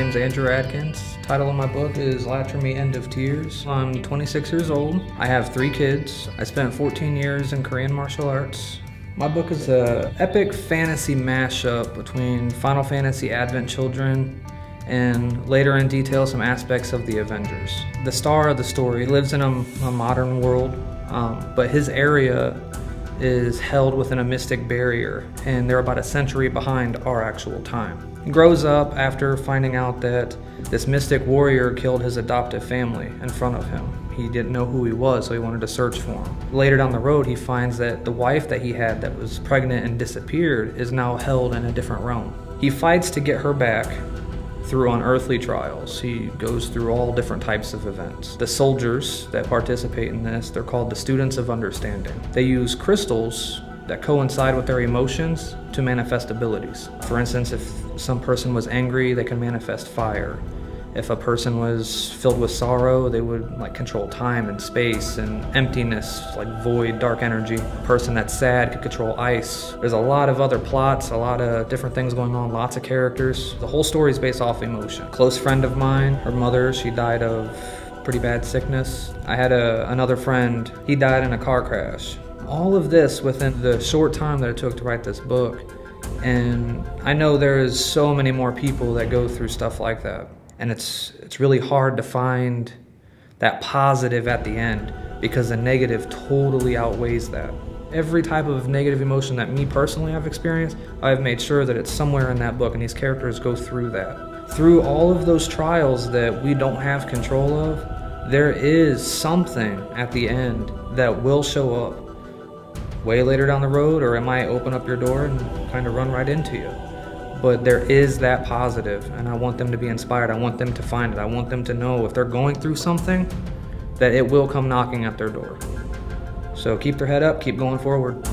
name's Andrew Adkins. Title of my book is Latrommi, End of Tears. I'm 26 years old. I have 3 kids. I spent 14 years in Korean martial arts. My book is an epic fantasy mashup between Final Fantasy Advent Children and later in detail some aspects of the Avengers. The star of the story lives in a modern world, but his area is held within a mystic barrier, and they're about a century behind our actual time. He grows up after finding out that this mystic warrior killed his adoptive family in front of him. He didn't know who he was, so he wanted to search for him. Later down the road, he finds that the wife that he had that was pregnant and disappeared is now held in a different realm. He fights to get her back through unearthly trials. He goes through all different types of events. The soldiers that participate in this, they're called the Students of Understanding. They use crystals that coincide with their emotions to manifest abilities. For instance, if some person was angry, they can manifest fire. If a person was filled with sorrow, they would control time and space and emptiness, like void, dark energy. A person that's sad could control ice. There's a lot of other plots, a lot of different things going on, lots of characters. The whole story is based off emotion. A close friend of mine, her mother, she died of pretty bad sickness. I had another friend, he died in a car crash. All of this within the short time that it took to write this book. And I know there is so many more people that go through stuff like that. And it's really hard to find that positive at the end because the negative totally outweighs that. Every type of negative emotion that me personally have experienced, I've made sure that it's somewhere in that book, and these characters go through that. Through all of those trials that we don't have control of, there is something at the end that will show up way later down the road, or it might open up your door and kind of run right into you. But there is that positive, and I want them to be inspired. I want them to find it. I want them to know if they're going through something, that it will come knocking at their door. So keep their head up, keep going forward.